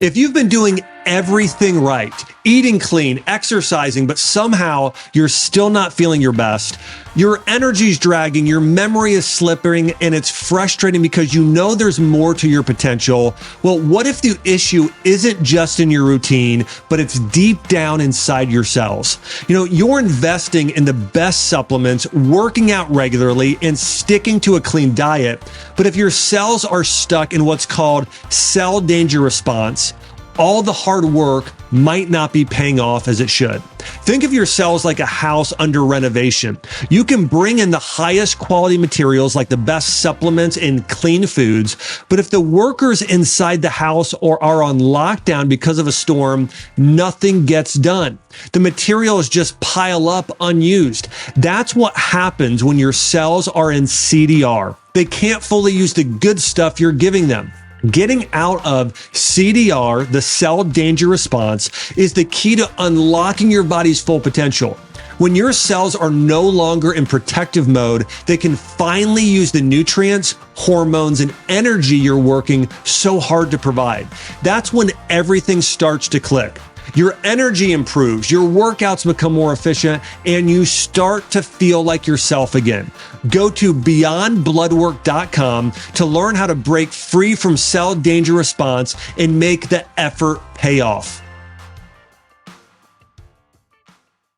If you've been doing everything right, eating clean, exercising, but somehow you're still not feeling your best, your energy's dragging, your memory is slipping, and it's frustrating because you know there's more to your potential. Well, what if the issue isn't just in your routine, but it's deep down inside your cells? You're investing in the best supplements, working out regularly, and sticking to a clean diet. But if your cells are stuck in what's called cell danger response, all the hard work might not be paying off as it should. Think of your cells like a house under renovation. You can bring in the highest quality materials like the best supplements and clean foods, but if the workers inside the house are on lockdown because of a storm, nothing gets done. The materials just pile up unused. That's what happens when your cells are in CDR. They can't fully use the good stuff you're giving them. Getting out of CDR, the cell danger response, is the key to unlocking your body's full potential. When your cells are no longer in protective mode, they can finally use the nutrients, hormones, and energy you're working so hard to provide. That's when everything starts to click. Your energy improves, your workouts become more efficient, and you start to feel like yourself again. Go to beyondbloodwork.com to learn how to break free from cell danger response and make the effort pay off.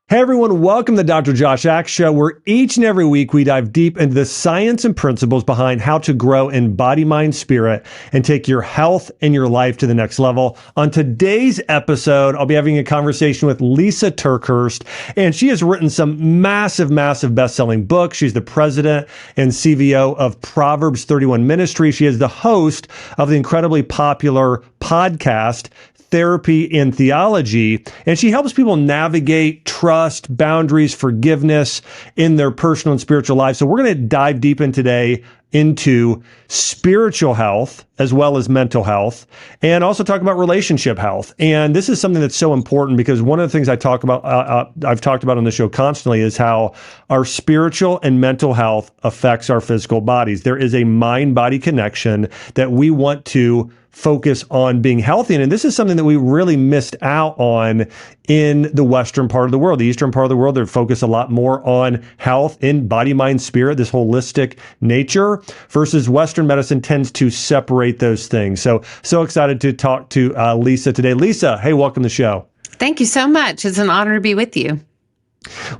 Hey everyone, welcome to the Dr. Josh Axe Show, where each and every week we dive deep into the science and principles behind how to grow in body, mind, spirit, and take your health and your life to the next level. On today's episode, I'll be having a conversation with Lysa TerKeurst, and she has written some massive bestselling books. She's the president and CVO of Proverbs 31 Ministries. She is the host of the incredibly popular podcast, Therapy Theology, and she helps people navigate trust, boundaries, forgiveness in their personal and spiritual lives. So we're going to dive deep in today into spiritual health as well as mental health, and also talk about relationship health. And this is something that's so important because one of the things I've talked about on the show constantly is how our spiritual and mental health affects our physical bodies. There is a mind-body connection that we want to focus on being healthy. And this is something that we really missed out on in the Western part of the world. The Eastern part of the world, they're focused a lot more on health in body, mind, spirit, this holistic nature, versus Western medicine tends to separate those things. So excited to talk to Lysa today. Lysa, hey, welcome to the show. Thank you so much. It's an honor to be with you.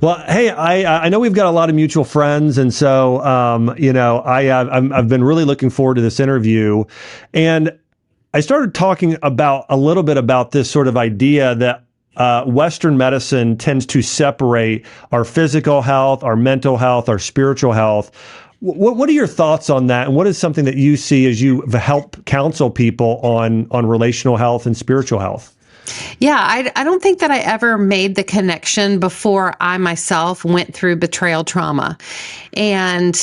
Well, hey, I know we've got a lot of mutual friends, and so I've been really looking forward to this interview, and I started talking a little bit about this sort of idea that Western medicine tends to separate our physical health, our mental health, our spiritual health. What are your thoughts on that? And what is something that you see as you help counsel people on relational health and spiritual health? Yeah, I don't think that I ever made the connection before I myself went through betrayal trauma. And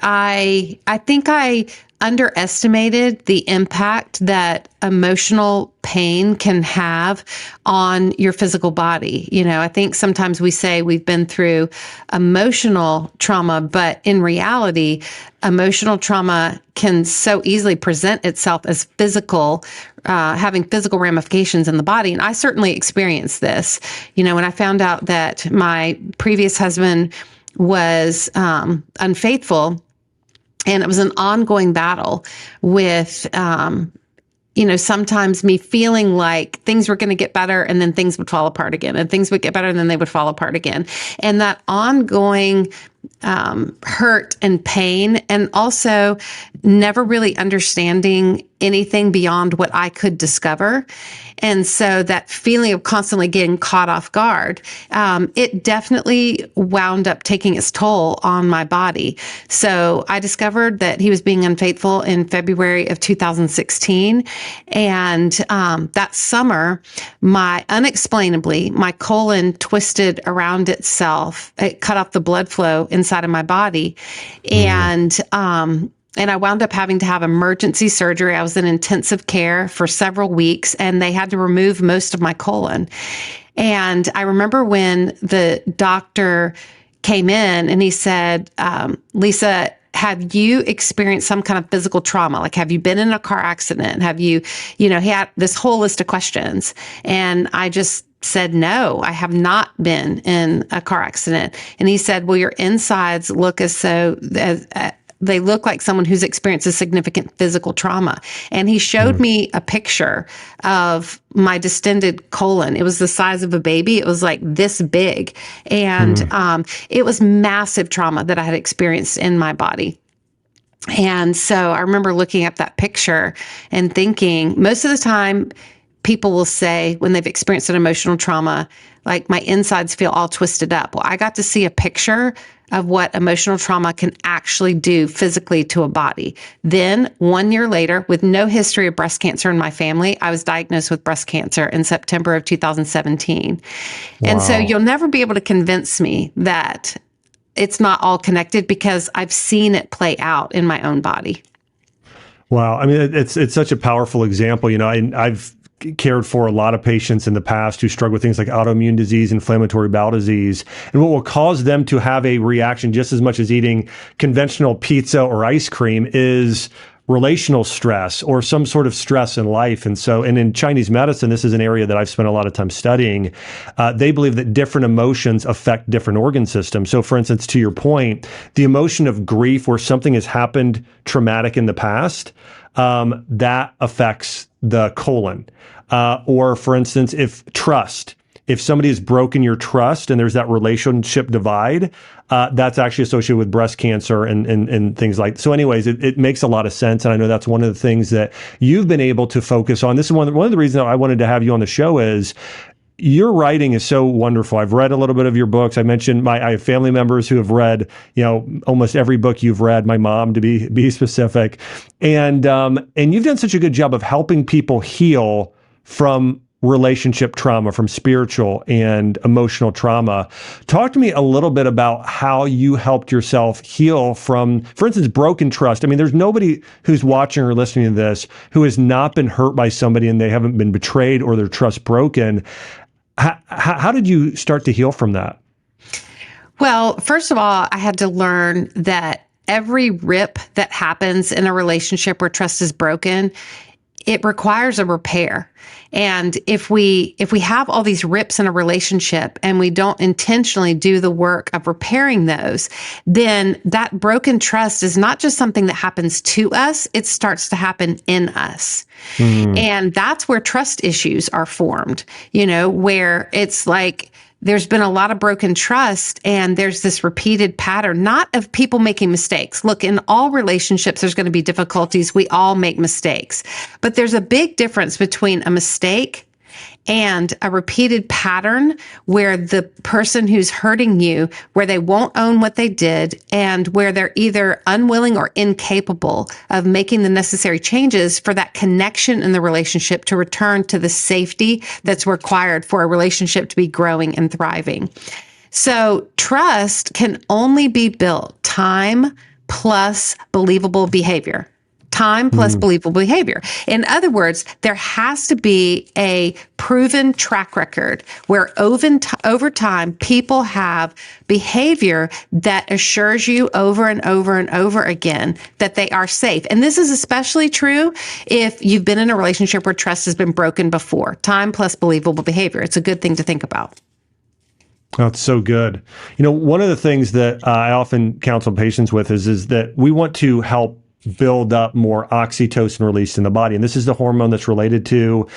I think I underestimated the impact that emotional pain can have on your physical body. I think sometimes we say we've been through emotional trauma, but in reality, emotional trauma can so easily present itself as physical, having physical ramifications in the body. And I certainly experienced this. When I found out that my previous husband was unfaithful, and it was an ongoing battle with, sometimes me feeling like things were going to get better and then things would fall apart again, and things would get better and then they would fall apart again. And that ongoing hurt and pain, and also never really understanding anything beyond what I could discover. And so that feeling of constantly getting caught off guard, it definitely wound up taking its toll on my body. So I discovered that he was being unfaithful in February of 2016. And that summer, unexplainably, my colon twisted around itself. It cut off the blood flow inside of my body. And I wound up having to have emergency surgery. I was in intensive care for several weeks, and they had to remove most of my colon. And I remember when the doctor came in and he said, Lysa, have you experienced some kind of physical trauma? Like, have you been in a car accident? Have you, he had this whole list of questions. And I just said, no, I have not been in a car accident. And he said, well, your insides look they look like someone who's experienced a significant physical trauma. And he showed me a picture of my distended colon. It was the size of a baby. It was like this big. And it was massive trauma that I had experienced in my body. And so I remember looking at that picture and thinking, most of the time, people will say when they've experienced an emotional trauma, like, my insides feel all twisted up. Well, I got to see a picture of what emotional trauma can actually do physically to a body. Then 1 year later, with no history of breast cancer in my family, I was diagnosed with breast cancer in September of 2017. Wow. And so you'll never be able to convince me that it's not all connected, because I've seen it play out in my own body. Wow. I mean, it's such a powerful example. I've cared for a lot of patients in the past who struggle with things like autoimmune disease, inflammatory bowel disease, and what will cause them to have a reaction just as much as eating conventional pizza or ice cream is relational stress or some sort of stress in life. And in Chinese medicine, this is an area that I've spent a lot of time studying. They believe that different emotions affect different organ systems. So for instance, to your point, the emotion of grief, where something has happened traumatic in the past, that affects the colon. Or for instance, if somebody has broken your trust and there's that relationship divide, that's actually associated with breast cancer and things like. So anyways, it makes a lot of sense. And I know that's one of the things that you've been able to focus on. This is one of the reasons that I wanted to have you on the show is your writing is so wonderful. I've read a little bit of your books. I mentioned I have family members who have read, almost every book you've read, my mom to be specific. And you've done such a good job of helping people heal from relationship trauma, from spiritual and emotional trauma. Talk to me a little bit about how you helped yourself heal from, for instance, broken trust. I mean, there's nobody who's watching or listening to this who has not been hurt by somebody and they haven't been betrayed or their trust broken. How did you start to heal from that? Well, first of all, I had to learn that every rip that happens in a relationship where trust is broken, it requires a repair. And if we have all these rips in a relationship and we don't intentionally do the work of repairing those, then that broken trust is not just something that happens to us, it starts to happen in us. And that's where trust issues are formed, where it's like, there's been a lot of broken trust and there's this repeated pattern, not of people making mistakes. Look, in all relationships, there's going to be difficulties. We all make mistakes, but there's a big difference between a mistake and a repeated pattern where the person who's hurting you, where they won't own what they did and where they're either unwilling or incapable of making the necessary changes for that connection in the relationship to return to the safety that's required for a relationship to be growing and thriving. So trust can only be built time plus believable behavior. Time plus believable behavior. In other words, there has to be a proven track record where over time, people have behavior that assures you over and over and over again that they are safe. And this is especially true if you've been in a relationship where trust has been broken before. Time plus believable behavior. It's a good thing to think about. That's so good. One of the things that I often counsel patients with is that we want to help build up more oxytocin released in the body. And this is the hormone that's related to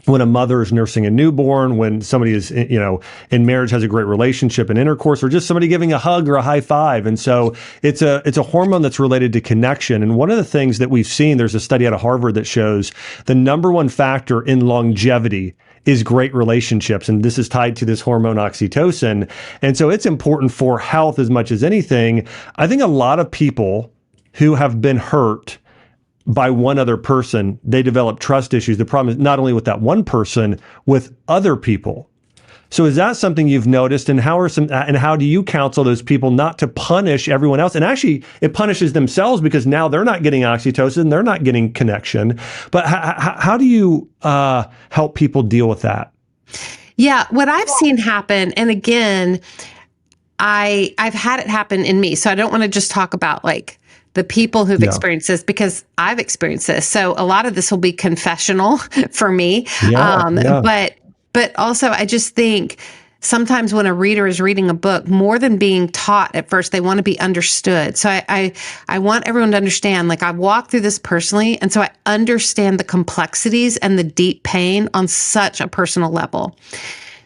when a mother is nursing a newborn, when somebody is, in marriage, has a great relationship and intercourse, or just somebody giving a hug or a high five. And so it's a hormone that's related to connection. And one of the things that we've seen, there's a study out of Harvard that shows the number one factor in longevity is great relationships. And this is tied to this hormone oxytocin. And so it's important for health as much as anything. I think a lot of people who have been hurt by one other person, they develop trust issues. The problem is not only with that one person, with other people. So is that something you've noticed? And how do you counsel those people not to punish everyone else? And actually, it punishes themselves because now they're not getting oxytocin, they're not getting connection. But how do you help people deal with that? Yeah, what I've seen happen, and again, I've had it happen in me. So I don't want to just talk about like the people who've experienced this, because I've experienced this. So a lot of this will be confessional for me. But also I just think sometimes when a reader is reading a book, more than being taught at first, they want to be understood. So I want everyone to understand, like, I've walked through this personally. And so I understand the complexities and the deep pain on such a personal level.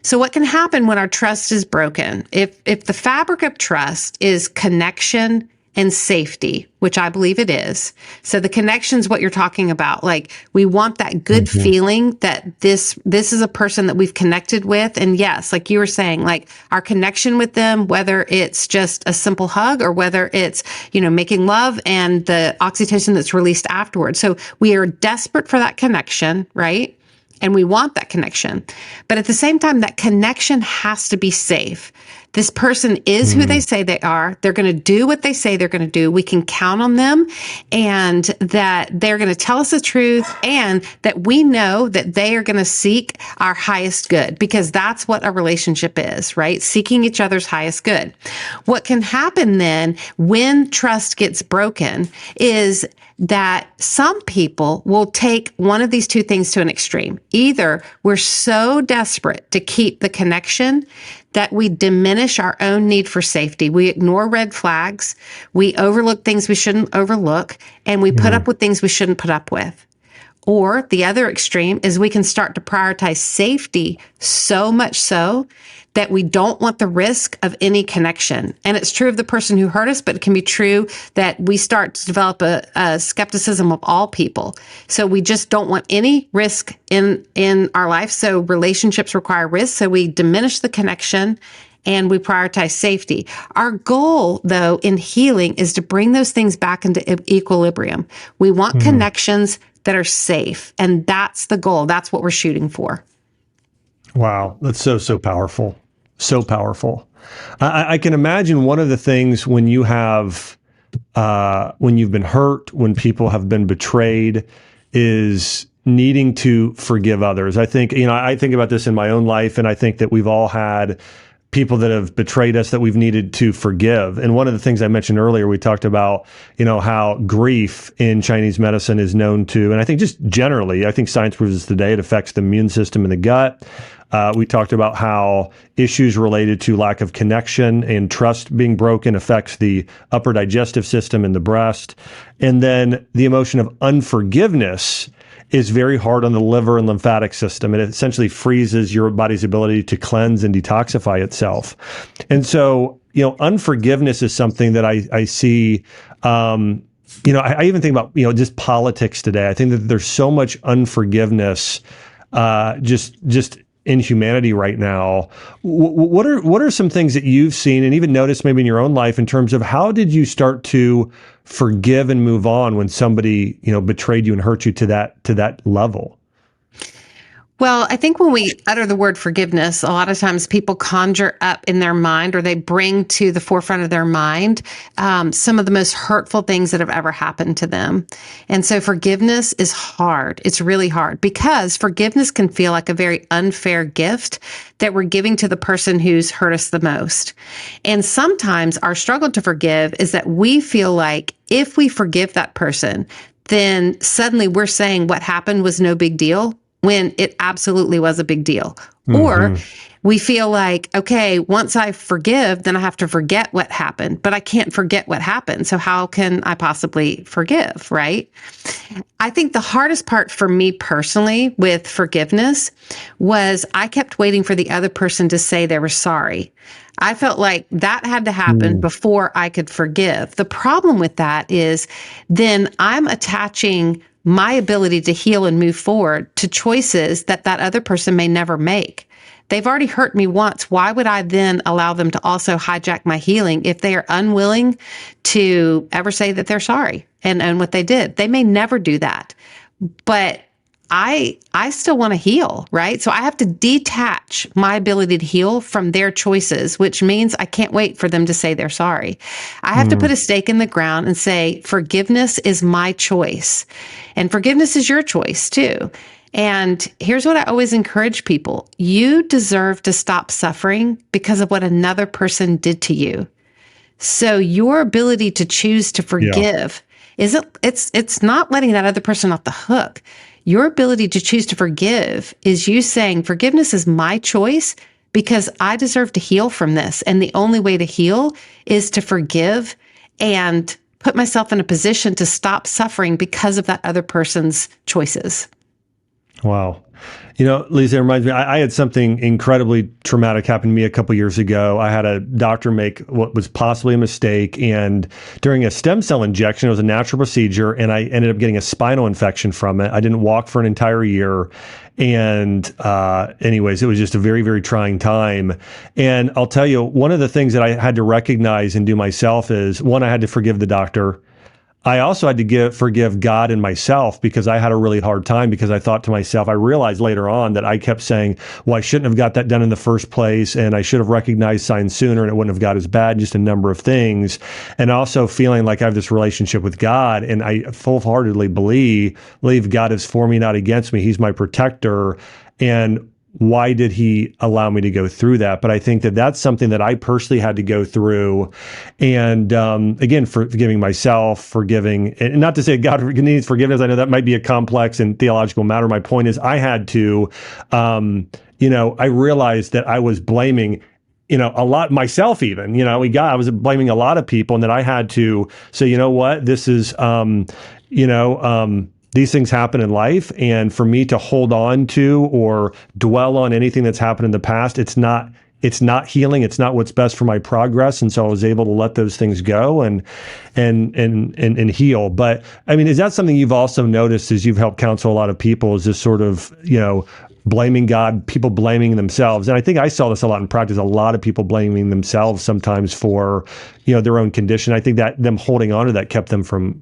So what can happen when our trust is broken? If the fabric of trust is connection and safety, which I believe it is. So the connection's what you're talking about. Like, we want that good feeling that this is a person that we've connected with. And yes, like you were saying, like our connection with them, whether it's just a simple hug or whether it's, making love and the oxytocin that's released afterwards. So we are desperate for that connection, right? And we want that connection. But at the same time, that connection has to be safe. This person is who they say they are. They're going to do what they say they're going to do. We can count on them, and that they're going to tell us the truth, and that we know that they are going to seek our highest good, because that's what a relationship is, right? Seeking each other's highest good. What can happen then when trust gets broken is that some people will take one of these two things to an extreme. Either we're so desperate to keep the connection that we diminish our own need for safety. We ignore red flags. We overlook things we shouldn't overlook, and we put up with things we shouldn't put up with. Or the other extreme is we can start to prioritize safety so much so that we don't want the risk of any connection. And it's true of the person who hurt us, but it can be true that we start to develop a skepticism of all people. So we just don't want any risk in our life. So relationships require risk. So we diminish the connection and we prioritize safety. Our goal, though, in healing is to bring those things back into equilibrium. We want connections that are safe. And that's the goal. That's what we're shooting for. Wow. That's so powerful. So powerful. I can imagine one of the things when you have, when you've been hurt, when people have been betrayed, is needing to forgive others. I think, I think about this in my own life, and I think that we've all had people that have betrayed us that we've needed to forgive. And one of the things I mentioned earlier, we talked about, how grief in Chinese medicine is known to, and I think just generally, I think science proves today it affects the immune system in the gut. We talked about how issues related to lack of connection and trust being broken affects the upper digestive system in the breast. And then the emotion of unforgiveness is very hard on the liver and lymphatic system. It essentially freezes your body's ability to cleanse and detoxify itself. And so, unforgiveness is something that I see, I even think about, just politics today. I think that there's so much unforgiveness, just in humanity right now. What are some things that you've seen and even noticed maybe in your own life in terms of how did you start to forgive and move on when somebody, betrayed you and hurt you to that level? Well, I think when we utter the word forgiveness, a lot of times people conjure up in their mind, or they bring to the forefront of their mind some of the most hurtful things that have ever happened to them. And so forgiveness is hard. It's really hard, because forgiveness can feel like a very unfair gift that we're giving to the person who's hurt us the most. And sometimes our struggle to forgive is that we feel like if we forgive that person, then suddenly we're saying what happened was no big deal, when it absolutely was a big deal. Or we feel like, okay, once I forgive, then I have to forget what happened, but I can't forget what happened. So how can I possibly forgive, right? I think the hardest part for me personally with forgiveness was I kept waiting for the other person to say they were sorry. I felt like that had to happen before I could forgive. The problem with that is then I'm attaching my ability to heal and move forward to choices that other person may never make. They've already hurt me once. Why would I then allow them to also hijack my healing if they are unwilling to ever say that they're sorry and what they did? They may never do that. But I still want to heal, right? So I have to detach my ability to heal from their choices, which means I can't wait for them to say they're sorry. I have to put a stake in the ground and say, forgiveness is my choice. And forgiveness is your choice too. And here's what I always encourage people. You deserve to stop suffering because of what another person did to you. So your ability to choose to forgive it's not letting that other person off the hook. Your ability to choose to forgive is you saying, forgiveness is my choice because I deserve to heal from this. And the only way to heal is to forgive and put myself in a position to stop suffering because of that other person's choices. Wow. Lysa, it reminds me, I had something incredibly traumatic happen to me a couple years ago. I had a doctor make what was possibly a mistake. And during a stem cell injection, it was a natural procedure, and I ended up getting a spinal infection from it. I didn't walk for an entire year. And anyways, it was just a very, very trying time. And I'll tell you, one of the things that I had to recognize and do myself is, one, I had to forgive the doctor. I also had to forgive God and myself because I had a really hard time, because I thought to myself, I realized later on that I kept saying, well, I shouldn't have got that done in the first place, and I should have recognized signs sooner and it wouldn't have got as bad, just a number of things. And also feeling like I have this relationship with God, and I full-heartedly believe God is for me, not against me. He's my protector. And why did he allow me to go through that? But I think that that's something that I personally had to go through. And again, forgiving myself, forgiving, and not to say God needs forgiveness. I know that might be a complex and theological matter. My point is, I had to, I realized that I was blaming a lot myself even, I was blaming a lot of people, and that I had to say, you know what, this is, these things happen in life, and for me to hold on to or dwell on anything that's happened in the past, it's not healing. It's not what's best for my progress. And so I was able to let those things go and heal. But I mean, is that something you've also noticed as you've helped counsel a lot of people, is this sort of, blaming God, people blaming themselves? And I think I saw this a lot in practice, a lot of people blaming themselves sometimes for, their own condition. I think that them holding on to that kept them from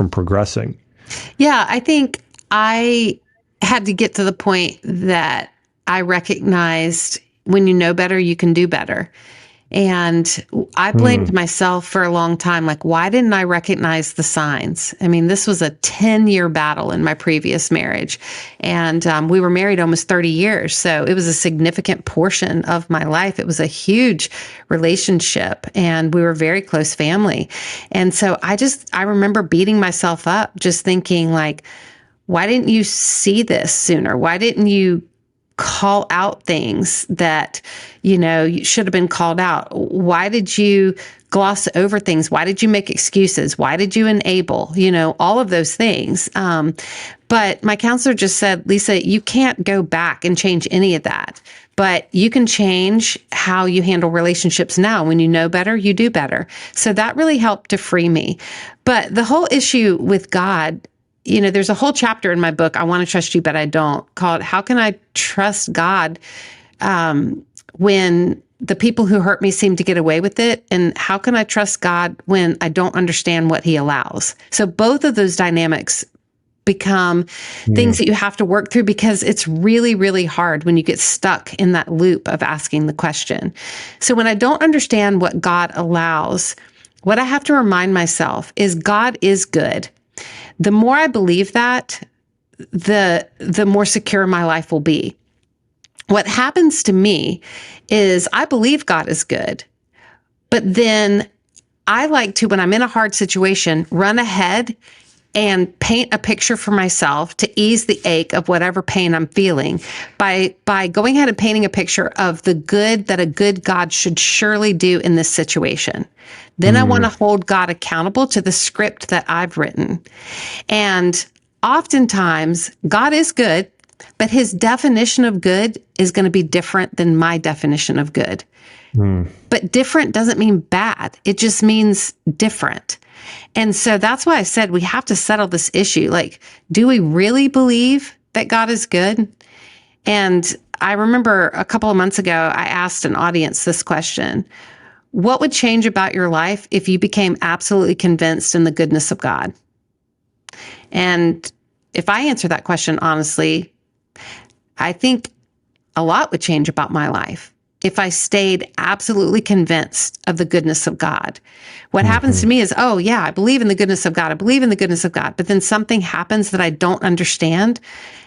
progressing. Yeah, I think I had to get to the point that I recognized when you know better, you can do better. And I blamed myself for a long time. Like, why didn't I recognize the signs? I mean, this was a 10-year battle in my previous marriage. And we were married almost 30 years. So it was a significant portion of my life. It was a huge relationship, and we were very close family. And so I remember beating myself up, just thinking like, why didn't you see this sooner? Why didn't you call out things that, you should have been called out? Why did you gloss over things? Why did you make excuses? Why did you enable, all of those things? But my counselor just said, Lysa, you can't go back and change any of that, but you can change how you handle relationships now. When you know better, you do better. So that really helped to free me. But the whole issue with God, there's a whole chapter in my book, I Want to Trust You, But I Don't, called How Can I Trust God When the People Who Hurt Me Seem to Get Away with It? And how can I trust God when I don't understand what he allows? So both of those dynamics become things that you have to work through, because it's really, really hard when you get stuck in that loop of asking the question. So when I don't understand what God allows, what I have to remind myself is God is good. The more I believe that, the more secure my life will be. What happens to me is I believe God is good, but then I like to, when I'm in a hard situation, run ahead and paint a picture for myself to ease the ache of whatever pain I'm feeling by going ahead and painting a picture of the good that a good God should surely do in this situation. Then I want to hold God accountable to the script that I've written. And oftentimes God is good, but his definition of good is going to be different than my definition of good. But different doesn't mean bad. It just means different. And so that's why I said we have to settle this issue. Like, do we really believe that God is good? And I remember a couple of months ago, I asked an audience this question: what would change about your life if you became absolutely convinced in the goodness of God? And if I answer that question honestly, I think a lot would change about my life. if I stayed absolutely convinced of the goodness of God. What happens to me is, oh yeah, I believe in the goodness of God. I believe in the goodness of God. But then something happens that I don't understand.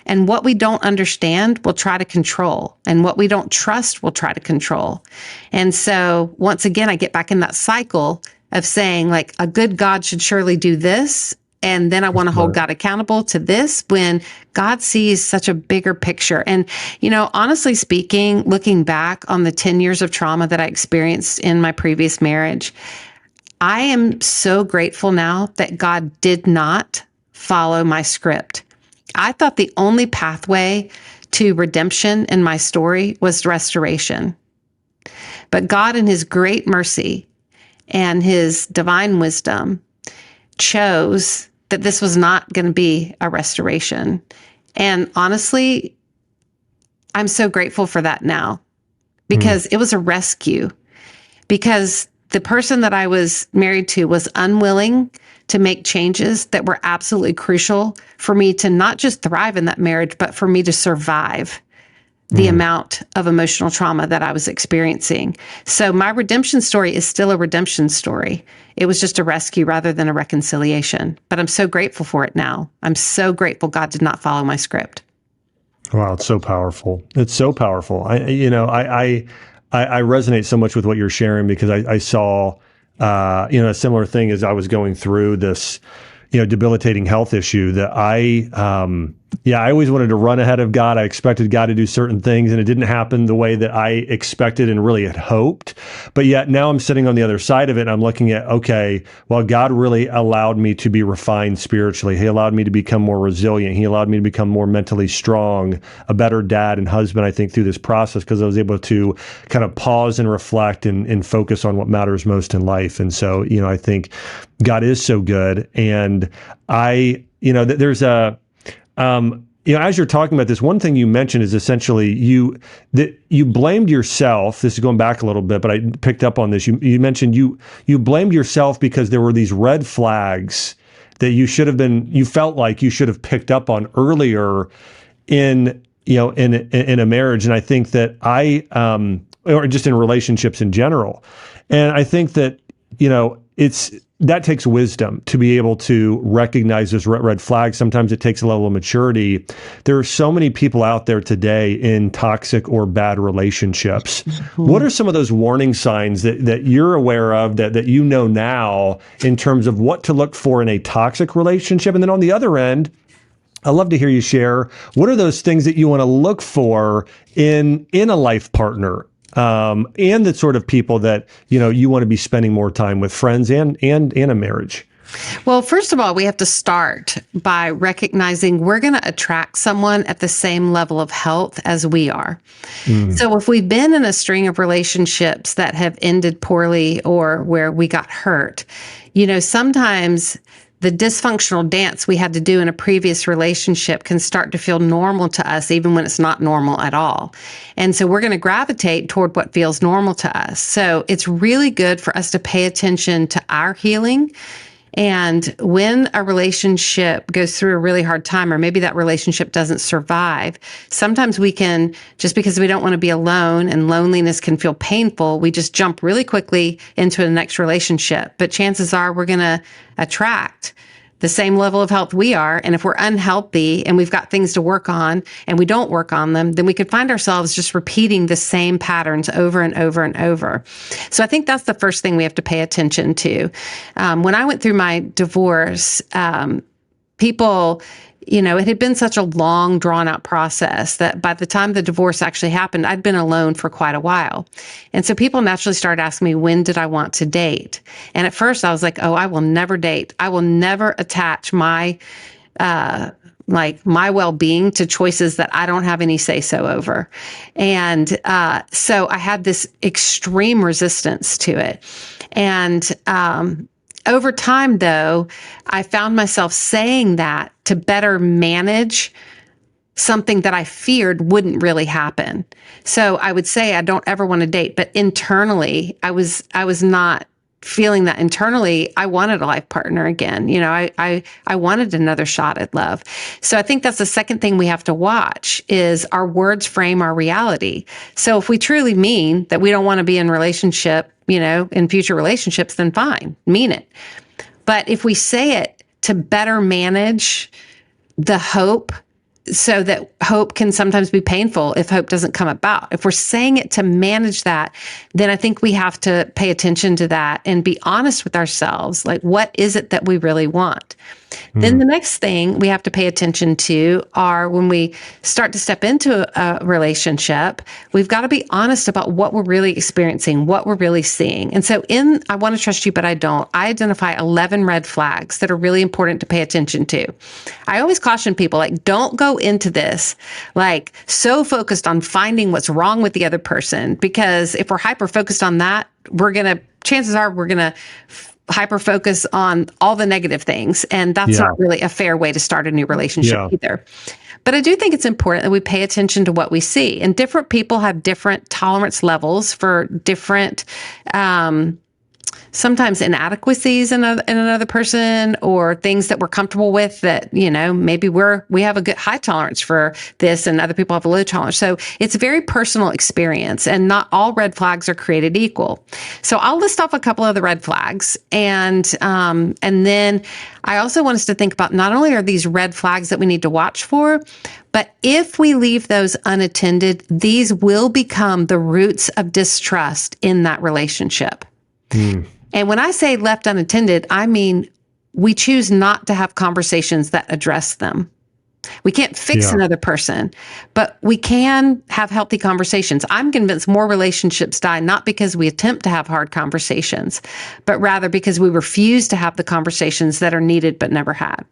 And what we don't understand, we'll try to control. And what we don't trust, we'll try to control. And so once again, I get back in that cycle of saying, like, a good God should surely do this. And then I want to hold God accountable to this, when God sees such a bigger picture. And, honestly speaking, looking back on the 10 years of trauma that I experienced in my previous marriage, I am so grateful now that God did not follow my script. I thought the only pathway to redemption in my story was restoration. But God, in his great mercy and his divine wisdom, chose that this was not going to be a restoration. And honestly, I'm so grateful for that now, because it was a rescue. Because the person that I was married to was unwilling to make changes that were absolutely crucial for me to not just thrive in that marriage, but for me to survive the amount of emotional trauma that I was experiencing. So my redemption story is still a redemption story. It was just a rescue rather than a reconciliation. But I'm so grateful for it now. I'm so grateful God did not follow my script. Wow, it's so powerful. It's so powerful. I resonate so much with what you're sharing, because I saw, a similar thing as I was going through this, debilitating health issue, that I always wanted to run ahead of God. I expected God to do certain things, and it didn't happen the way that I expected and really had hoped. But yet now I'm sitting on the other side of it, and I'm looking at, okay, well, God really allowed me to be refined spiritually. He allowed me to become more resilient. He allowed me to become more mentally strong, a better dad and husband, I think, through this process, because I was able to kind of pause and reflect and focus on what matters most in life. And so, I think God is so good. And there's a, as you're talking about this, one thing you mentioned is essentially you blamed yourself. This is going back a little bit, but I picked up on this. You mentioned you blamed yourself because there were these red flags that you felt like you should have picked up on earlier in a marriage. And I think that or just in relationships in general. And I think that, that takes wisdom to be able to recognize those red flags. Sometimes it takes a level of maturity. There are so many people out there today in toxic or bad relationships. What are some of those warning signs that you're aware of, that now, in terms of what to look for in a toxic relationship? And then on the other end, I'd love to hear you share, what are those things that you want to look for in a life partner? And the sort of people that, you want to be spending more time with, friends and a marriage. Well, first of all, we have to start by recognizing we're going to attract someone at the same level of health as we are. So if we've been in a string of relationships that have ended poorly, or where we got hurt, sometimes the dysfunctional dance we had to do in a previous relationship can start to feel normal to us, even when it's not normal at all. And so we're going to gravitate toward what feels normal to us. So it's really good for us to pay attention to our healing. And when a relationship goes through a really hard time, or maybe that relationship doesn't survive, sometimes we can, just because we don't want to be alone and loneliness can feel painful, we just jump really quickly into the next relationship. But chances are we're going to attract the same level of health we are. And if we're unhealthy and we've got things to work on and we don't work on them, then we could find ourselves just repeating the same patterns over and over and over. So I think that's the first thing we have to pay attention to. When I went through my divorce, people, it had been such a long, drawn out process that by the time the divorce actually happened, I'd been alone for quite a while. And so people naturally started asking me, when did I want to date? And at first I was like, oh, I will never date. I will never attach my well-being to choices that I don't have any say-so over. And so I had this extreme resistance to it. And over time, though, I found myself saying that to better manage something that I feared wouldn't really happen. So I would say I don't ever want to date, but internally I was not feeling that internally, I wanted a life partner again. I wanted another shot at love. So I think that's the second thing we have to watch is our words frame our reality. So if we truly mean that we don't want to be in relationship, in future relationships, then fine, mean it. But if we say it to better manage the hope, so that hope can sometimes be painful if hope doesn't come about. If we're saying it to manage that, then I think we have to pay attention to that and be honest with ourselves. Like, what is it that we really want? Then the next thing we have to pay attention to are when we start to step into a relationship, we've got to be honest about what we're really experiencing, what we're really seeing. And so I Want to Trust You, But I Don't, I identify 11 red flags that are really important to pay attention to. I always caution people, like, don't go into this like so focused on finding what's wrong with the other person, because if we're hyper focused on that, chances are we're going to hyper focus on all the negative things. And that's not really a fair way to start a new relationship either. But I do think it's important that we pay attention to what we see. And different people have different tolerance levels for different, sometimes inadequacies in another person, or things that we're comfortable with that, maybe we have a good high tolerance for this and other people have a low tolerance. So it's a very personal experience, and not all red flags are created equal. So I'll list off a couple of the red flags. And then I also want us to think about, not only are these red flags that we need to watch for, but if we leave those unattended, these will become the roots of distrust in that relationship. And when I say left unattended, I mean we choose not to have conversations that address them. We can't fix another person, but we can have healthy conversations. I'm convinced more relationships die not because we attempt to have hard conversations, but rather because we refuse to have the conversations that are needed but never had.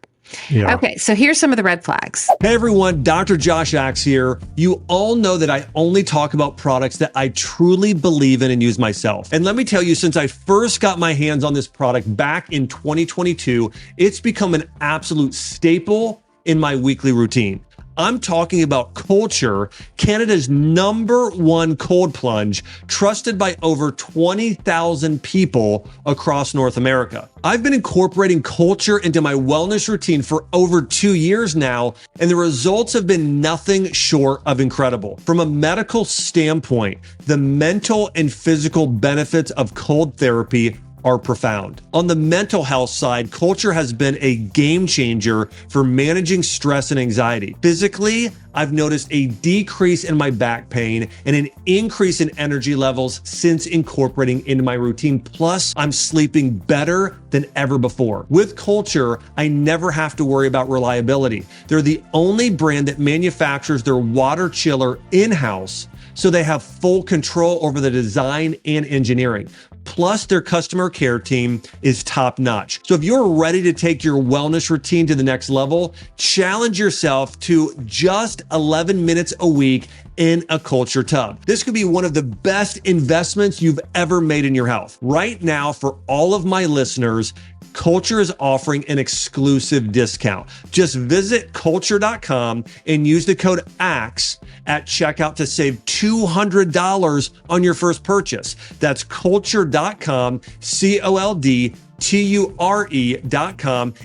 Yeah. Okay, so here's some of the red flags. Hey everyone, Dr. Josh Axe here. You all know that I only talk about products that I truly believe in and use myself. And let me tell you, since I first got my hands on this product back in 2022, it's become an absolute staple in my weekly routine. I'm talking about Culture, Canada's #1 cold plunge, trusted by over 20,000 people across North America. I've been incorporating Culture into my wellness routine for over 2 years now, and the results have been nothing short of incredible. From a medical standpoint, the mental and physical benefits of cold therapy are profound. On the mental health side, Culture has been a game changer for managing stress and anxiety. Physically, I've noticed a decrease in my back pain and an increase in energy levels since incorporating into my routine. Plus, I'm sleeping better than ever before. With Culture, I never have to worry about reliability. They're the only brand that manufactures their water chiller in-house, so they have full control over the design and engineering. Plus, their customer care team is top notch. So if you're ready to take your wellness routine to the next level, challenge yourself to just 11 minutes a week in a Culture tub. This could be one of the best investments you've ever made in your health. Right now, for all of my listeners, Culture is offering an exclusive discount. Just visit culture.com and use the code AXE at checkout to save $200 on your first purchase. That's culture.com, COLDTURE.com.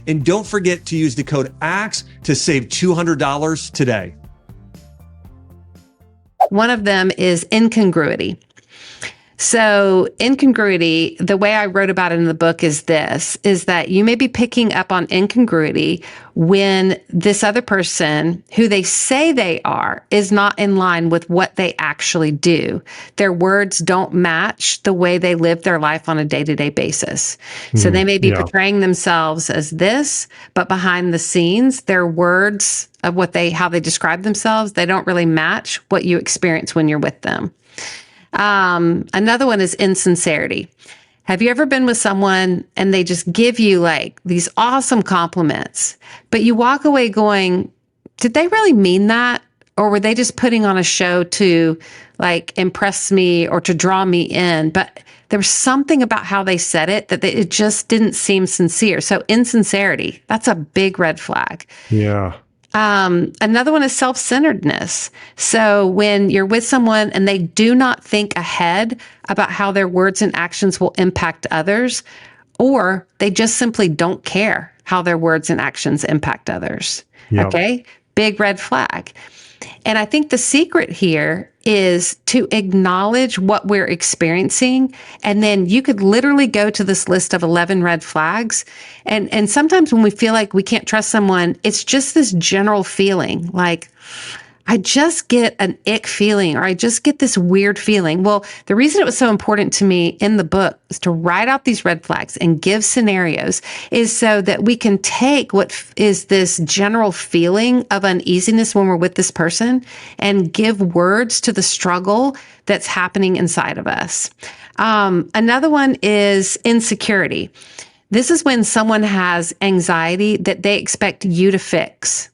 And don't forget to use the code AXE to save $200 today. One of them is incongruity. So incongruity, the way I wrote about it in the book is that you may be picking up on incongruity when this other person, who they say they are, is not in line with what they actually do. Their words don't match the way they live their life on a day-to-day basis. So they may be portraying themselves as this, but behind the scenes, their words of how they describe themselves, they don't really match what you experience when you're with them. Another one is insincerity. Have you ever been with someone and they just give you like these awesome compliments, but you walk away going, did they really mean that? Or were they just putting on a show to like impress me or to draw me in? But there was something about how they said it that it just didn't seem sincere. So insincerity, that's a big red flag. Yeah. Another one is self-centeredness. So when you're with someone and they do not think ahead about how their words and actions will impact others, or they just simply don't care how their words and actions impact others. Yeah. Okay. Big red flag. And I think the secret here is to acknowledge what we're experiencing. And then you could literally go to this list of 11 red flags. And sometimes when we feel like we can't trust someone, it's just this general feeling like, I just get an ick feeling, or I just get this weird feeling. Well, the reason it was so important to me in the book is to write out these red flags and give scenarios is so that we can take what is this general feeling of uneasiness when we're with this person and give words to the struggle that's happening inside of us. Another one is insecurity. This is when someone has anxiety that they expect you to fix.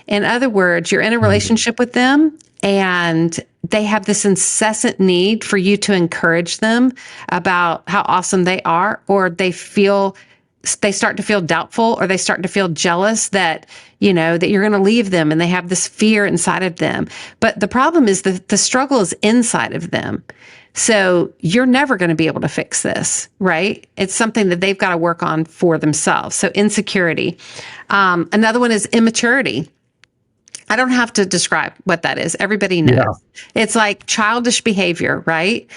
In other words, you're in a relationship with them and they have this incessant need for you to encourage them about how awesome they are, or they start to feel doubtful, or they start to feel jealous that, that you're going to leave them, and they have this fear inside of them. But the problem is that the struggle is inside of them. So you're never going to be able to fix this, right? It's something that they've got to work on for themselves. So insecurity. Another one is immaturity. I don't have to describe what that is. Everybody knows. Yeah. It's like childish behavior, right?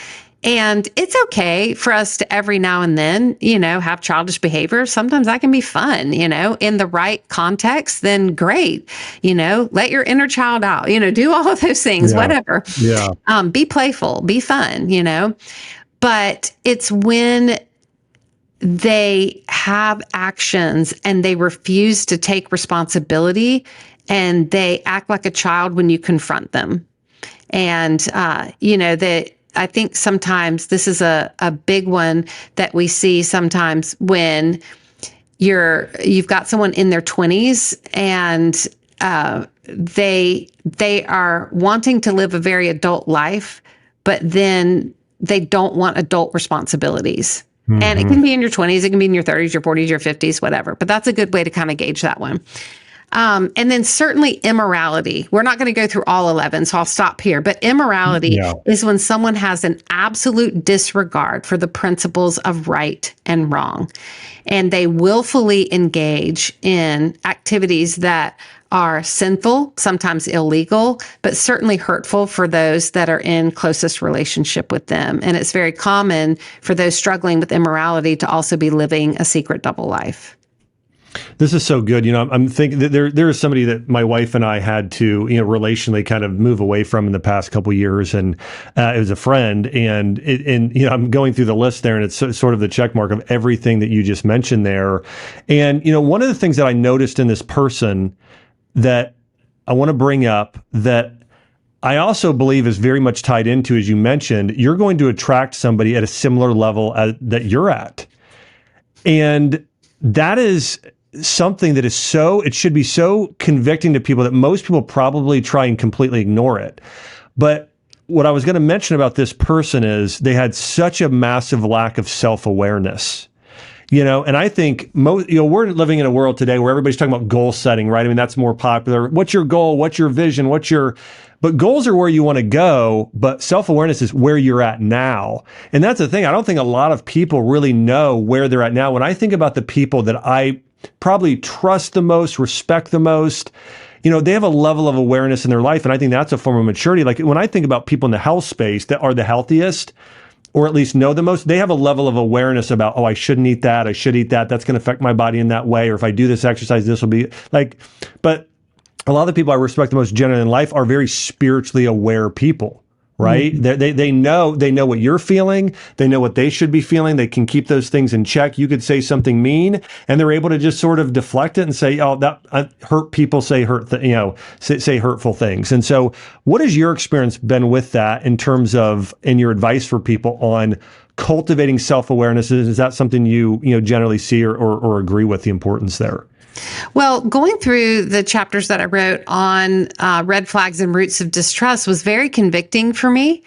And it's okay for us to every now and then, have childish behavior. Sometimes that can be fun, in the right context, then great. Let your inner child out, do all of those things, whatever. Yeah. Be playful, be fun, but it's when they have actions and they refuse to take responsibility and they act like a child when you confront them. And, that I think sometimes this is a big one that we see sometimes when you've got someone in their 20s and they are wanting to live a very adult life, but then they don't want adult responsibilities. Mm-hmm. And it can be in your 20s, it can be in your 30s, your 40s, your 50s, whatever. But that's a good way to kind of gauge that one. And then certainly immorality. We're not going to go through all 11, so I'll stop here. But immorality is when someone has an absolute disregard for the principles of right and wrong. And they willfully engage in activities that are sinful, sometimes illegal, but certainly hurtful for those that are in closest relationship with them. And it's very common for those struggling with immorality to also be living a secret double life. This is so good. I'm thinking that there is somebody that my wife and I had to, relationally kind of move away from in the past couple of years. And it was a friend. And I'm going through the list there, and it's sort of the check mark of everything that you just mentioned there. And, one of the things that I noticed in this person that I want to bring up that I also believe is very much tied into, as you mentioned, you're going to attract somebody at a similar level that you're at. And that is something that is it should be so convicting to people that most people probably try and completely ignore it. But what I was going to mention about this person is they had such a massive lack of self-awareness. And I think we're living in a world today where everybody's talking about goal setting, right? I mean, that's more popular. What's your goal? What's your vision? But goals are where you want to go, but self-awareness is where you're at now. And that's the thing. I don't think a lot of people really know where they're at now. When I think about the people that I probably trust the most, respect the most, they have a level of awareness in their life. And I think that's a form of maturity. Like when I think about people in the health space that are the healthiest, or at least know the most, they have a level of awareness about, I shouldn't eat that. I should eat that. That's going to affect my body in that way. Or if I do this exercise, this will be like, but a lot of the people I respect the most generally in life are very spiritually aware people, right? Mm-hmm. They know what you're feeling. They know what they should be feeling. They can keep those things in check. You could say something mean, and they're able to just sort of deflect it and say, that hurt people say say hurtful things. And so what has your experience been with that in terms of, and your advice for people on cultivating self-awareness? Is that something you generally see or agree with the importance there? Well, going through the chapters that I wrote on red flags and roots of distrust was very convicting for me,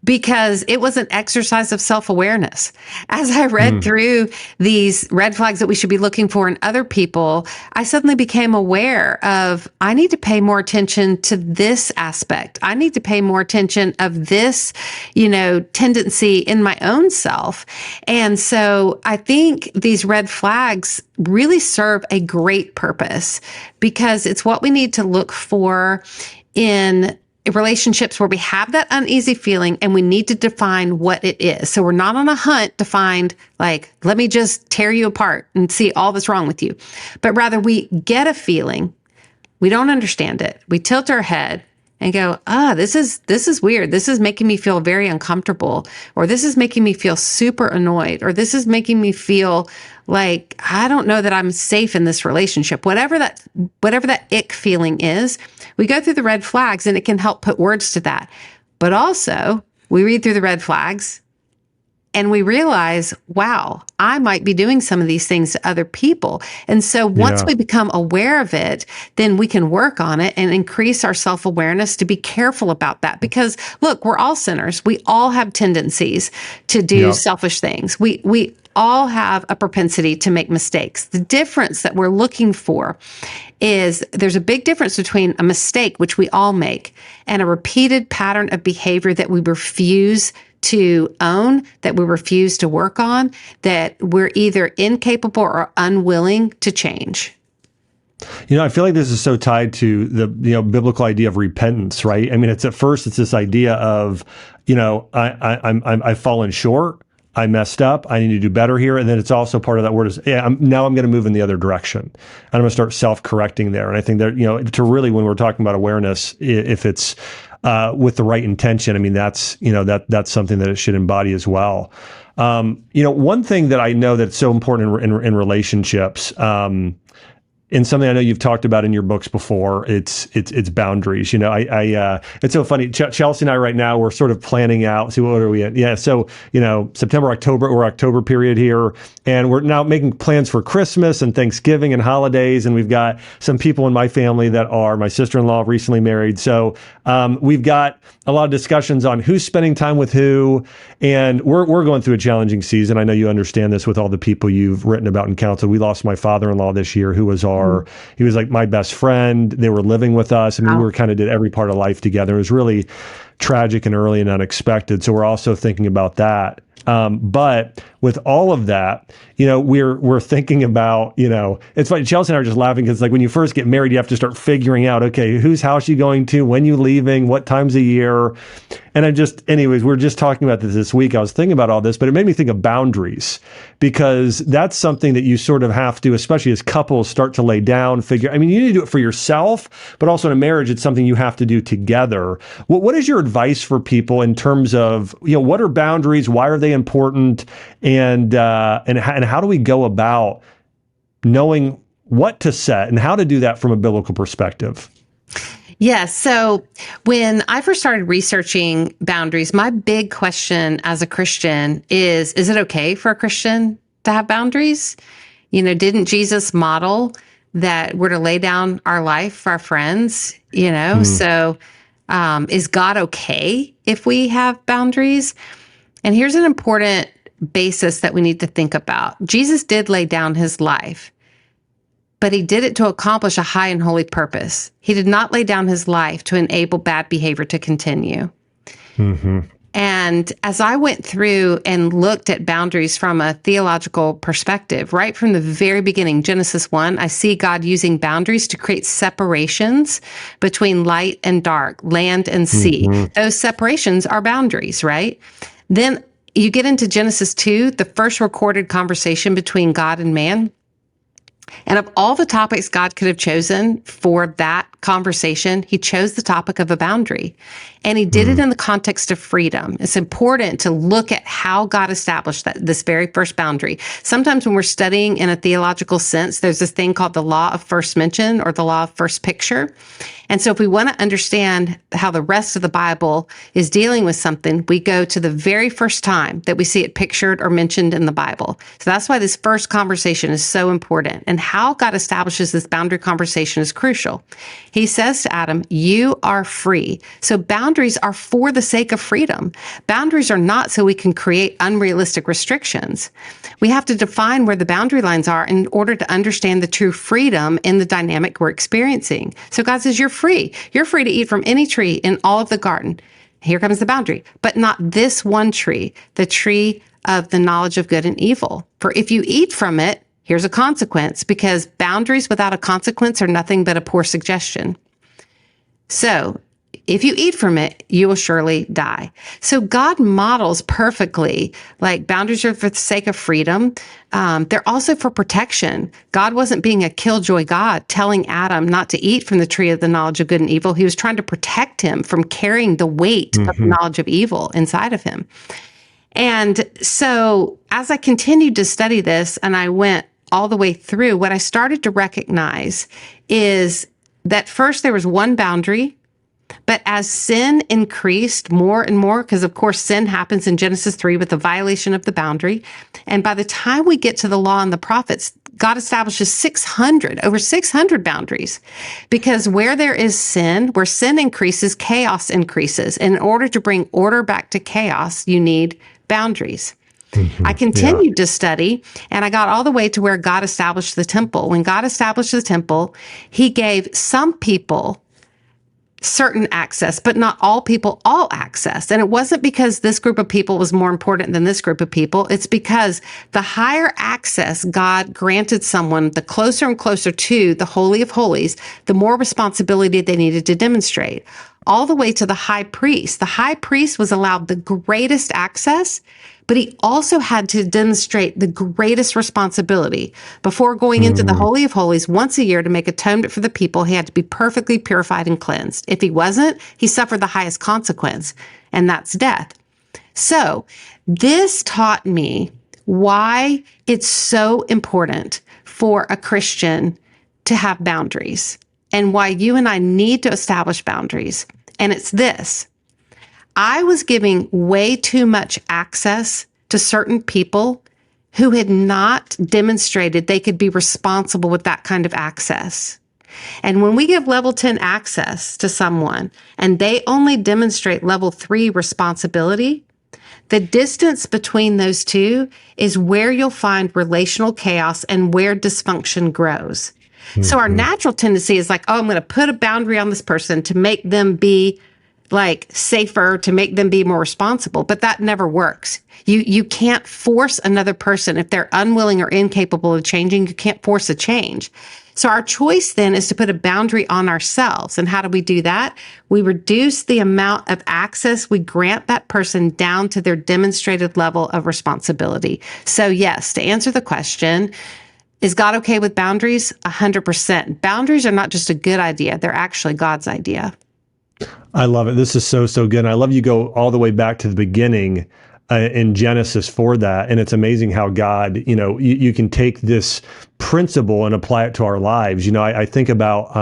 because it was an exercise of self-awareness. As I read through these red flags that we should be looking for in other people, I suddenly became aware of, I need to pay more attention to this aspect. I need to pay more attention of this, tendency in my own self. And so I think these red flags really serve a great purpose, because it's what we need to look for in relationships where we have that uneasy feeling and we need to define what it is. So we're not on a hunt to find, like, let me just tear you apart and see all that's wrong with you. But rather we get a feeling, we don't understand it. We tilt our head and go, this is weird. This is making me feel very uncomfortable, or this is making me feel super annoyed, or this is making me feel like I don't know that I'm safe in this relationship. Whatever that ick feeling is, we go through the red flags and it can help put words to that. But also, we read through the red flags and we realize, wow, I might be doing some of these things to other people. And so once we become aware of it, then we can work on it and increase our self-awareness to be careful about that. Because look, we're all sinners. We all have tendencies to do selfish things. We all have a propensity to make mistakes. The difference that we're looking for is there's a big difference between a mistake, which we all make, and a repeated pattern of behavior that we refuse to own, that we refuse to work on, that we're either incapable or unwilling to change. I feel like this is so tied to the biblical idea of repentance, right? I mean, it's this idea of, I've fallen short. I messed up. I need to do better here. And then it's also part of that word is, now I'm going to move in the other direction. And I'm going to start self-correcting there. And I think that, to really, when we're talking about awareness, if it's with the right intention, I mean, that's something that it should embody as well. One thing that I know that's so important in relationships, and something I know you've talked about in your books before, it's boundaries. It's so funny. Chelsea and I right now, we're sort of planning out, see, what are we at? Yeah. So, September, October, or October period here. And we're now making plans for Christmas and Thanksgiving and holidays. And we've got some people in my family that are, my sister-in-law recently married. So, we've got a lot of discussions on who's spending time with who. And we're going through a challenging season. I know you understand this with all the people you've written about in counsel. We lost my father-in-law this year, who was he was like my best friend. They were living with us. I mean, we kind of did every part of life together. It was really tragic and early and unexpected. So we're also thinking about that. But with all of that, we're thinking about, it's funny, Chelsea and I are just laughing because, like, when you first get married, you have to start figuring out, okay, whose house you going to, when you leaving, what times a year. And we're just talking about this week. I was thinking about all this, but it made me think of boundaries, because that's something that you sort of have to, especially as couples, start to lay down, you need to do it for yourself, but also in a marriage, it's something you have to do together. What is your advice for people in terms of, what are boundaries? Why are they important? And how do we go about knowing what to set and how to do that from a biblical perspective? Yes. So when I first started researching boundaries, my big question as a Christian is it okay for a Christian to have boundaries? Didn't Jesus model that we're to lay down our life for our friends? So is God okay if we have boundaries? And here's an important basis that we need to think about. Jesus did lay down his life, but he did it to accomplish a high and holy purpose. He did not lay down his life to enable bad behavior to continue. Mm-hmm. And as I went through and looked at boundaries from a theological perspective, right from the very beginning, Genesis 1, I see God using boundaries to create separations between light and dark, land and sea. Mm-hmm. Those separations are boundaries, right? Then you get into Genesis 2, the first recorded conversation between God and man. And of all the topics God could have chosen for that conversation, he chose the topic of a boundary. And he did it in the context of freedom. It's important to look at how God established this very first boundary. Sometimes when we're studying in a theological sense, there's this thing called the law of first mention or the law of first picture. And so if we want to understand how the rest of the Bible is dealing with something, we go to the very first time that we see it pictured or mentioned in the Bible. So that's why this first conversation is so important. And And how God establishes this boundary conversation is crucial. He says to Adam, you are free. So boundaries are for the sake of freedom. Boundaries are not so we can create unrealistic restrictions. We have to define where the boundary lines are in order to understand the true freedom in the dynamic we're experiencing. So God says, you're free. You're free to eat from any tree in all of the garden. Here comes the boundary, but not this one tree, the tree of the knowledge of good and evil. For if you eat from it, here's a consequence, because boundaries without a consequence are nothing but a poor suggestion. So if you eat from it, you will surely die. So God models perfectly, like boundaries are for the sake of freedom. They're also for protection. God wasn't being a killjoy God telling Adam not to eat from the tree of the knowledge of good and evil. He was trying to protect him from carrying the weight of the knowledge of evil inside of him. And so as I continued to study this and I went all the way through, what I started to recognize is that first there was one boundary. But as sin increased more and more, because of course sin happens in Genesis 3 with the violation of the boundary. And by the time we get to the law and the prophets, God establishes over 600 boundaries. Because where there is sin, where sin increases, chaos increases. And in order to bring order back to chaos, you need boundaries. I continued to study, and I got all the way to where God established the temple. When God established the temple, he gave some people certain access, but not all people all access. And it wasn't because this group of people was more important than this group of people. It's because the higher access God granted someone, the closer and closer to the Holy of Holies, the more responsibility they needed to demonstrate. All the way to the high priest. The high priest was allowed the greatest access, but he also had to demonstrate the greatest responsibility. Before going into the Holy of Holies once a year to make atonement for the people, he had to be perfectly purified and cleansed. If he wasn't, he suffered the highest consequence, and that's death. So this taught me why it's so important for a Christian to have boundaries and why you and I need to establish boundaries. And it's this. I was giving way too much access to certain people who had not demonstrated they could be responsible with that kind of access. And when we give level 10 access to someone and they only demonstrate level 3 responsibility, the distance between those two is where you'll find relational chaos and where dysfunction grows. So our natural tendency is like, oh, I'm going to put a boundary on this person to make them be like safer, to make them be more responsible. But that never works. You can't force another person if they're unwilling or incapable of changing. You can't force a change. So our choice then is to put a boundary on ourselves. And how do we do that? We reduce the amount of access we grant that person down to their demonstrated level of responsibility. So yes, to answer the question, is God okay with boundaries? 100%. Boundaries are not just a good idea. They're actually God's idea. I love it. This is so good. And I love you go all the way back to the beginning in Genesis for that. And it's amazing how God, you can take this principle and apply it to our lives. I think about,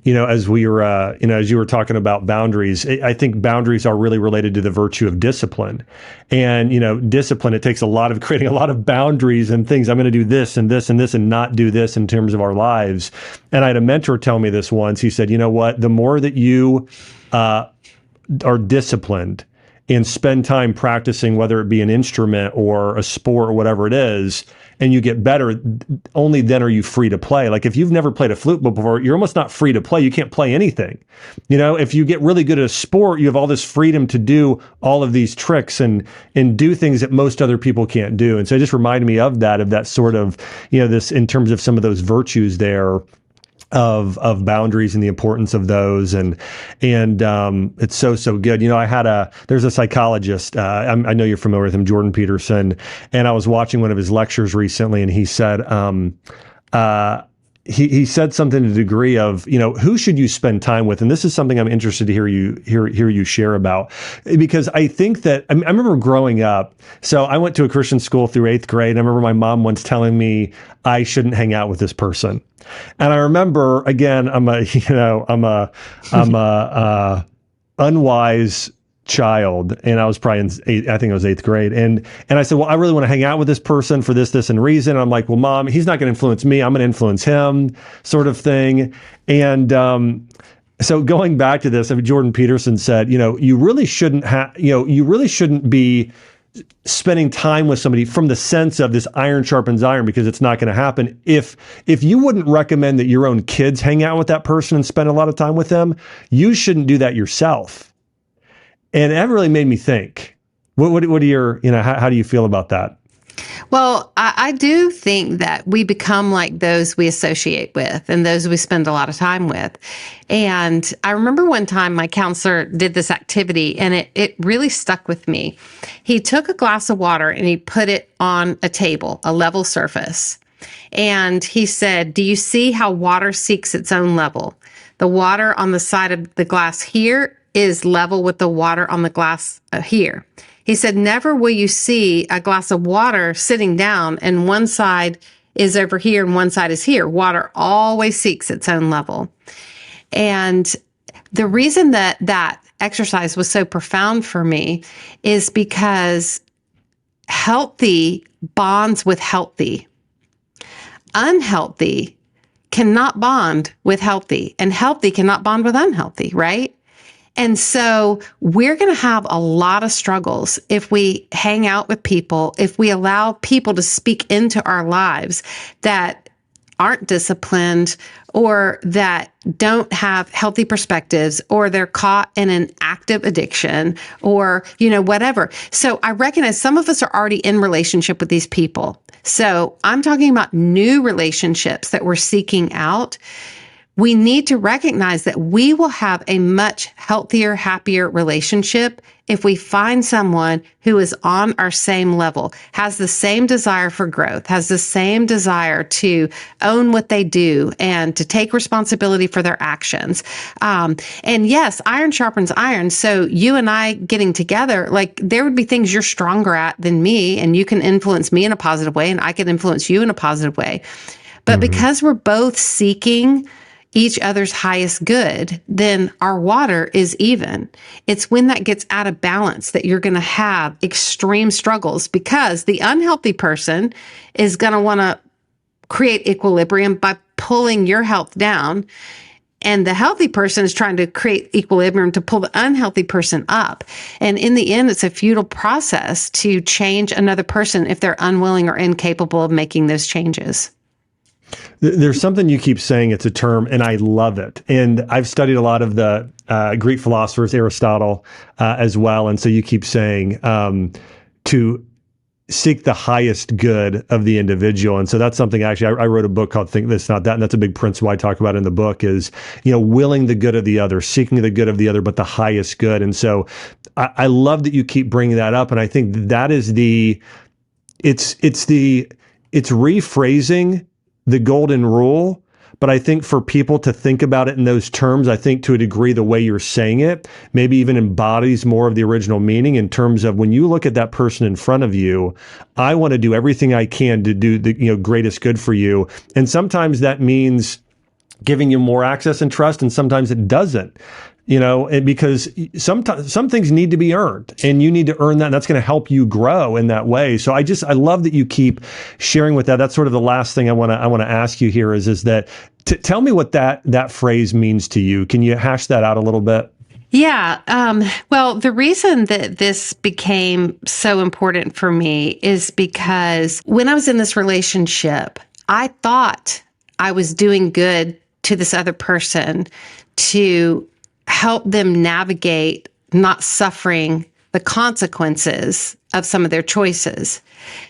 as we were, as you were talking about boundaries, I think boundaries are really related to the virtue of discipline. And, discipline, it takes a lot of creating a lot of boundaries and things. I'm going to do this and this and this and not do this in terms of our lives. And I had a mentor tell me this once. He said, you know what, the more that you are disciplined and spend time practicing, whether it be an instrument or a sport or whatever it is, and you get better, only then are you free to play. Like if you've never played a flute before, you're almost not free to play. You can't play anything. If you get really good at a sport, you have all this freedom to do all of these tricks and do things that most other people can't do. And so it just reminded me of that sort of, this in terms of some of those virtues there of boundaries and the importance of those. And it's so good. There's a psychologist, I know you're familiar with him, Jordan Peterson, and I was watching one of his lectures recently, and he said, he said something to the degree of, who should you spend time with? And this is something I'm interested to hear you share about, because I think that I remember growing up. So I went to a Christian school through 8th grade. And I remember my mom once telling me I shouldn't hang out with this person. And I remember, again, I'm a unwise child, and I was probably I think I was eighth grade. And I said, well, I really want to hang out with this person for this, and reason. And I'm like, well, Mom, he's not going to influence me. I'm going to influence him, sort of thing. And, so going back to this, I mean, Jordan Peterson said, you really shouldn't be spending time with somebody from the sense of this iron sharpens iron, because it's not going to happen. If you wouldn't recommend that your own kids hang out with that person and spend a lot of time with them, you shouldn't do that yourself. And that really made me think. What are your, how do you feel about that? Well, I do think that we become like those we associate with and those we spend a lot of time with. And I remember one time my counselor did this activity, and it really stuck with me. He took a glass of water and he put it on a table, a level surface. And he said, do you see how water seeks its own level? The water on the side of the glass here is level with the water on the glass here. He said, never will you see a glass of water sitting down and one side is over here and one side is here. Water always seeks its own level. And the reason that exercise was so profound for me is because healthy bonds with healthy. Unhealthy cannot bond with healthy, and healthy cannot bond with unhealthy, right? And so we're going to have a lot of struggles if we hang out with people, if we allow people to speak into our lives that aren't disciplined or that don't have healthy perspectives, or they're caught in an active addiction, or, whatever. So I recognize some of us are already in relationship with these people. So I'm talking about new relationships that we're seeking out. We need to recognize that we will have a much healthier, happier relationship if we find someone who is on our same level, has the same desire for growth, has the same desire to own what they do and to take responsibility for their actions. And yes, iron sharpens iron. So you and I getting together, like there would be things you're stronger at than me, and you can influence me in a positive way, and I can influence you in a positive way. But because we're both seeking each other's highest good, then our water is even. It's when that gets out of balance that you're going to have extreme struggles, because the unhealthy person is going to want to create equilibrium by pulling your health down. And the healthy person is trying to create equilibrium to pull the unhealthy person up. And in the end, it's a futile process to change another person if they're unwilling or incapable of making those changes. There's something you keep saying, it's a term, and I love it. And I've studied a lot of the Greek philosophers, Aristotle, as well. And so you keep saying to seek the highest good of the individual. And so that's something actually, I wrote a book called Think This, Not That. And that's a big principle I talk about in the book is, willing the good of the other, seeking the good of the other, but the highest good. And so I love that you keep bringing that up. And I think that is it's rephrasing the golden rule. But I think for people to think about it in those terms, I think to a degree, the way you're saying it maybe even embodies more of the original meaning, in terms of when you look at that person in front of you, I want to do everything I can to do the greatest good for you. And sometimes that means giving you more access and trust, and sometimes it doesn't. Because some things need to be earned, and you need to earn that, and that's going to help you grow in that way. So I love that you keep sharing with that. That's sort of the last thing I want to ask you here is that tell me what that phrase means to you. Can you hash that out a little bit? Yeah. Well, the reason that this became so important for me is because when I was in this relationship, I thought I was doing good to this other person to help them navigate not suffering the consequences of some of their choices.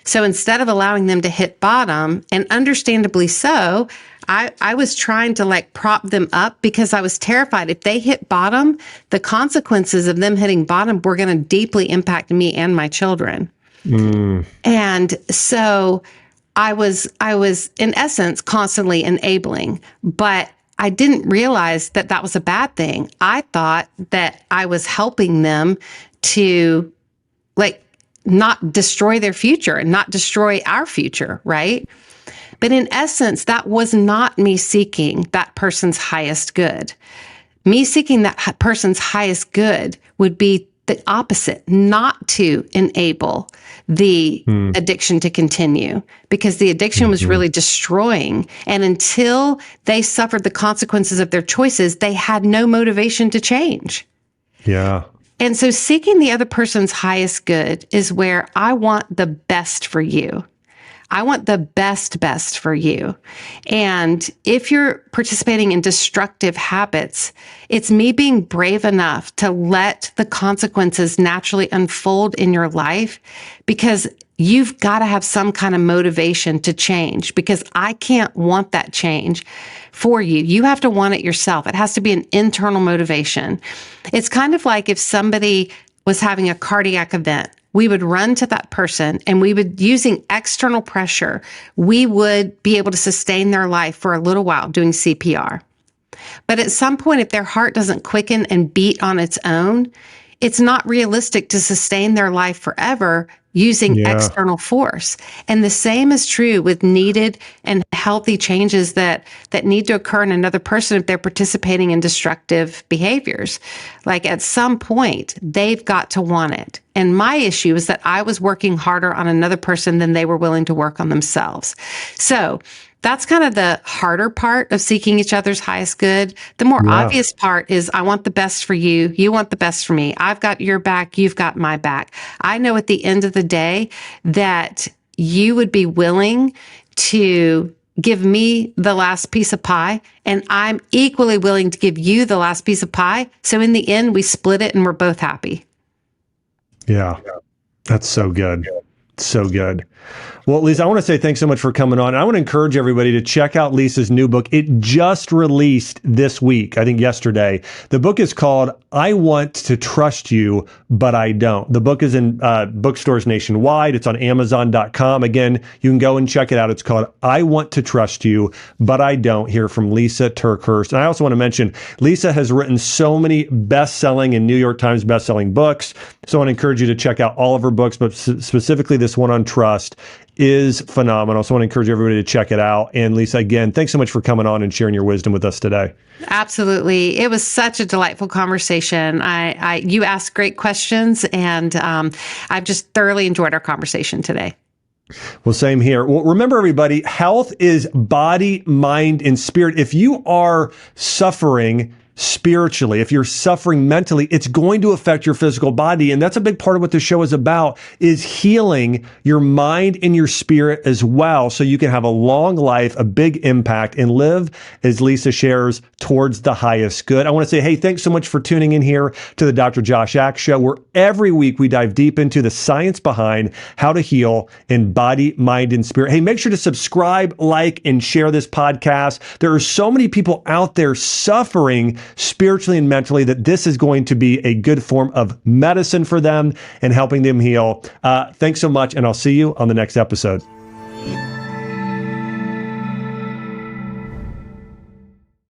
So instead of allowing them to hit bottom, and understandably so, I was trying to prop them up, because I was terrified if they hit bottom, the consequences of them hitting bottom were going to deeply impact me and my children. And so I was in essence constantly enabling, but I didn't realize that that was a bad thing. I thought that I was helping them to not destroy their future and not destroy our future, right? But in essence, that was not me seeking that person's highest good. Me seeking that person's highest good would be the opposite, not to enable the addiction to continue, because the addiction was really destroying. And until they suffered the consequences of their choices, they had no motivation to change. Yeah. And so seeking the other person's highest good is where I want the best for you. I want the best for you. And if you're participating in destructive habits, it's me being brave enough to let the consequences naturally unfold in your life, because you've got to have some kind of motivation to change, because I can't want that change for you. You have to want it yourself. It has to be an internal motivation. It's kind of like if somebody was having a cardiac event, we would run to that person and we would, using external pressure, we would be able to sustain their life for a little while doing CPR. But at some point, if their heart doesn't quicken and beat on its own, it's not realistic to sustain their life forever using external force. And the same is true with needed and healthy changes that need to occur in another person if they're participating in destructive behaviors. Like at some point, they've got to want it. And my issue is that I was working harder on another person than they were willing to work on themselves. So that's kind of the harder part of seeking each other's highest good. The more obvious part is I want the best for you. You want the best for me. I've got your back. You've got my back. I know at the end of the day that you would be willing to give me the last piece of pie, and I'm equally willing to give you the last piece of pie. So in the end, we split it and we're both happy. Yeah. That's so good. So good. Well, Lysa, I want to say thanks so much for coming on. I want to encourage everybody to check out Lysa's new book. It just released this week, I think yesterday. The book is called I Want to Trust You, But I Don't. The book is in bookstores nationwide. It's on Amazon.com. Again, you can go and check it out. It's called I Want to Trust You, But I Don't. Hear from Lysa TerKeurst. And I also want to mention, Lysa has written so many best-selling and New York Times best-selling books. So I want to encourage you to check out all of her books, but specifically this one on trust is phenomenal. So I want to encourage everybody to check it out. And Lysa, again, thanks so much for coming on and sharing your wisdom with us today. Absolutely. It was such a delightful conversation. You asked great questions, and I've just thoroughly enjoyed our conversation today. Well, same here. Well, remember, everybody, health is body, mind, and spirit. If you are suffering spiritually, if you're suffering mentally, it's going to affect your physical body. And that's a big part of what the show is about, is healing your mind and your spirit as well, so you can have a long life, a big impact, and live, as Lysa shares, towards the highest good. I want to say, hey, thanks so much for tuning in here to the Dr. Josh Axe Show, where every week we dive deep into the science behind how to heal in body, mind, and spirit. Hey, make sure to subscribe, like, and share this podcast. There are so many people out there suffering spiritually and mentally that this is going to be a good form of medicine for them and helping them heal. Thanks so much, and I'll see you on the next episode.